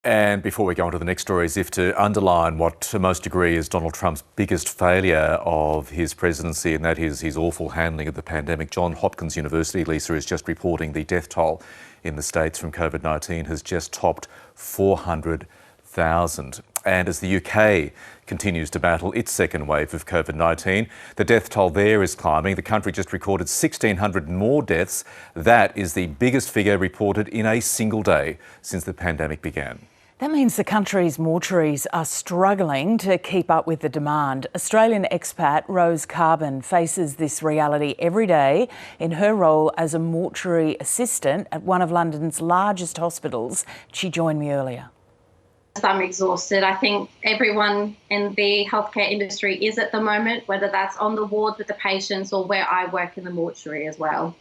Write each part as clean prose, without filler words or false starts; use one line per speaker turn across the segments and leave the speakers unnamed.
And before we go on to the next story, as if to underline what most agree is Donald Trump's biggest failure of his presidency, and that is his awful handling of the pandemic. Johns Hopkins University, Lisa, is just reporting the death toll in the States from COVID-19 has just topped 400,000. And as the UK continues to battle its second wave of COVID-19, the death toll there is climbing. The country just recorded 1,600 more deaths. That is the biggest figure reported in a single day since the pandemic began.
That means the country's mortuaries are struggling to keep up with the demand. Australian expat Rose Carbon faces this reality every day in her role as a mortuary assistant at one of London's largest hospitals. She joined me earlier.
I'm exhausted. I think everyone in the healthcare industry is at the moment, whether that's on the ward with the patients or where I work in the mortuary as well.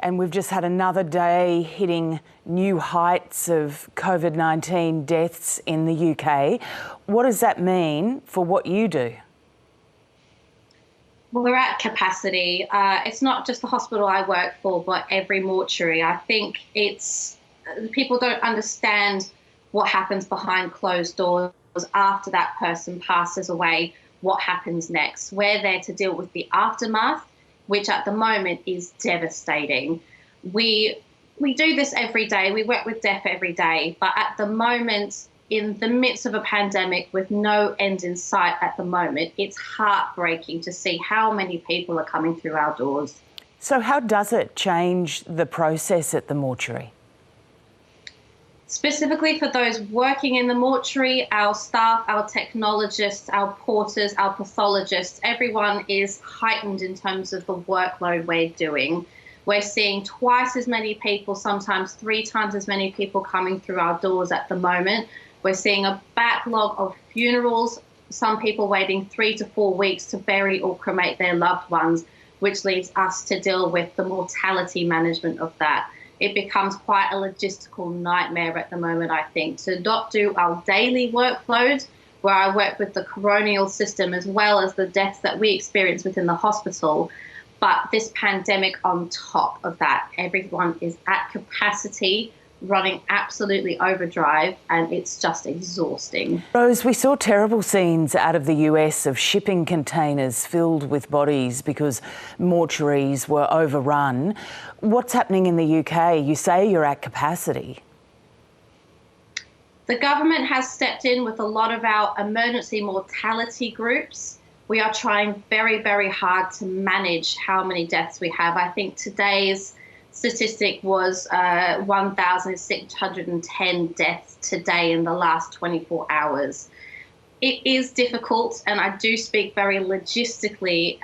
And we've just had another day hitting new heights of COVID-19 deaths in the UK. What does that mean for what you do?
Well, we're at capacity. It's not just the hospital I work for, but every mortuary. I think people don't understand what happens behind closed doors after that person passes away, what happens next. We're there to deal with the aftermath, which at the moment is devastating. We do this every day. We work with death every day. But at the moment, in the midst of a pandemic with no end in sight at the moment, it's heartbreaking to see how many people are coming through our doors.
So how does it change the process at the mortuary?
Specifically for those working in the mortuary, our staff, our technologists, our porters, our pathologists, everyone is heightened in terms of the workload we're doing. We're seeing twice as many people, sometimes 3 times as many people coming through our doors at the moment. We're seeing a backlog of funerals, some people waiting 3 to 4 weeks to bury or cremate their loved ones, which leaves us to deal with the mortality management of that. It becomes quite a logistical nightmare at the moment, I think, to not do our daily workload, where I work with the coronial system as well as the deaths that we experience within the hospital. But this pandemic on top of that, everyone is at capacity, running absolutely overdrive, and it's just exhausting.
Rose, we saw terrible scenes out of the US of shipping containers filled with bodies because mortuaries were overrun. What's happening in the UK? You say you're at capacity.
The government has stepped in with a lot of our emergency mortality groups. We are trying very, very hard to manage how many deaths we have. I think today's statistic was 1,610 deaths today in the last 24 hours. It is difficult, and I do speak very logistically.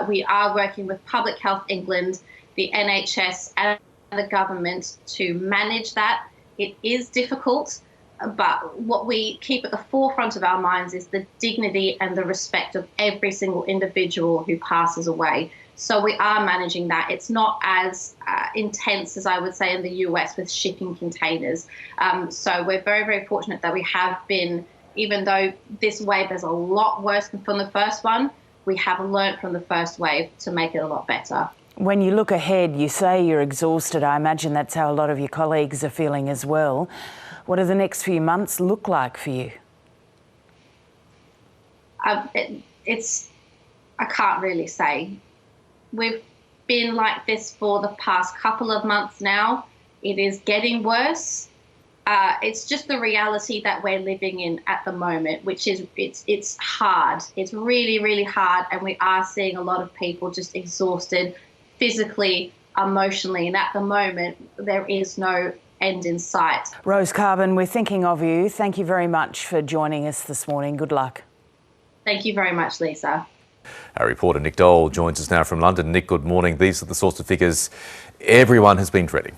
We are working with Public Health England, the NHS and the government to manage that. It is difficult, but what we keep at the forefront of our minds is the dignity and the respect of every single individual who passes away. So we are managing that. It's not as intense as I would say in the US with shipping containers. So we're very, very fortunate that we have been, even though this wave is a lot worse than from the first one, we have learnt from the first wave to make it a lot better.
When you look ahead, you say you're exhausted. I imagine that's how a lot of your colleagues are feeling as well. What do the next few months look like for you?
I can't really say. We've been like this for the past couple of months now. It is getting worse. It's just the reality that we're living in at the moment, which is it's hard. It's really, really hard, and we are seeing a lot of people just exhausted physically, emotionally, and at the moment there is no end in sight.
Rose Carbon, we're thinking of you. Thank you very much for joining us this morning. Good luck.
Thank you very much, Lisa.
Our reporter Nick Dole joins us now from London. Nick, good morning. These are the sorts of figures everyone has been dreading.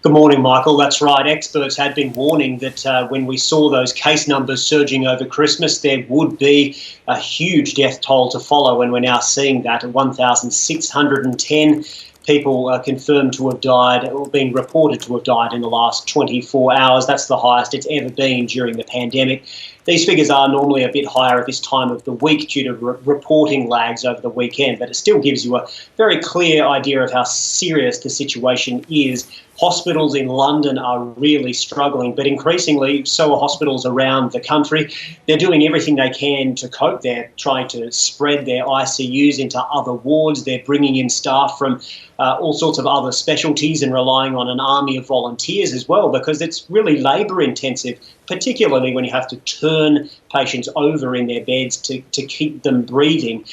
Good morning, Michael. That's right. Experts had been warning that when we saw those case numbers surging over Christmas, there would be a huge death toll to follow, and we're now seeing that at 1,610 people confirmed to have died or being reported to have died in the last 24 hours. That's the highest it's ever been during the pandemic. These figures are normally a bit higher at this time of the week due to reporting lags over the weekend, but it still gives you a very clear idea of how serious the situation is. Hospitals in London are really struggling, but increasingly so are hospitals around the country. They're doing everything they can to cope. They're trying to spread their ICUs into other wards. They're bringing in staff from all sorts of other specialties and relying on an army of volunteers as well, because it's really labour intensive, particularly when you have to turn patients over in their beds to keep them breathing.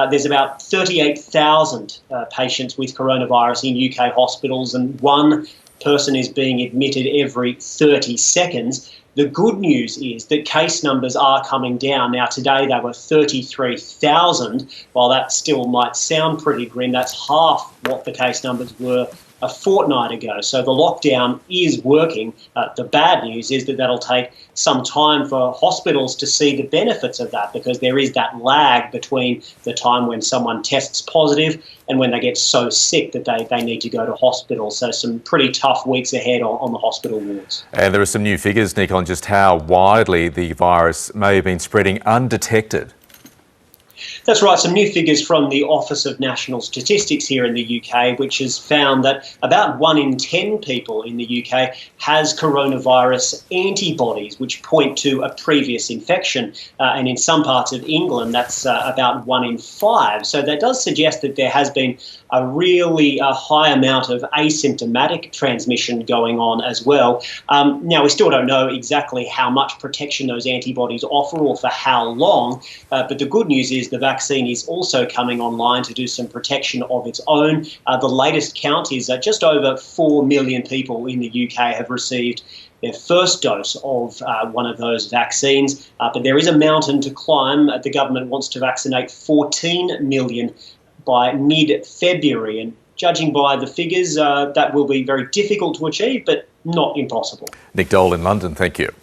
There's about 38,000 patients with coronavirus in UK hospitals, and one person is being admitted every 30 seconds. The good news is that case numbers are coming down. Now, today they were 33,000. While that still might sound pretty grim, that's half what the case numbers were a fortnight ago. So the lockdown is working. The bad news is that that'll take some time for hospitals to see the benefits of that, because there is that lag between the time when someone tests positive and when they get so sick that they need to go to hospital. So some pretty tough weeks ahead on the hospital wards.
And there are some new figures, Nick, on just how widely the virus may have been spreading undetected.
That's right, some new figures from the Office of National Statistics here in the UK, which has found that about 1 in 10 people in the UK has coronavirus antibodies, which point to a previous infection. And in some parts of England, that's about 1 in 5. So that does suggest that there has been a really high amount of asymptomatic transmission going on as well. Now, we still don't know exactly how much protection those antibodies offer or for how long, but the good news is the vaccine is also coming online to do some protection of its own. The latest count is just over 4 million people in the UK have received their first dose of one of those vaccines, but there is a mountain to climb. The government wants to vaccinate 14 million by mid-February, and judging by the figures, that will be very difficult to achieve, but not impossible.
Nick Dole in London, thank you.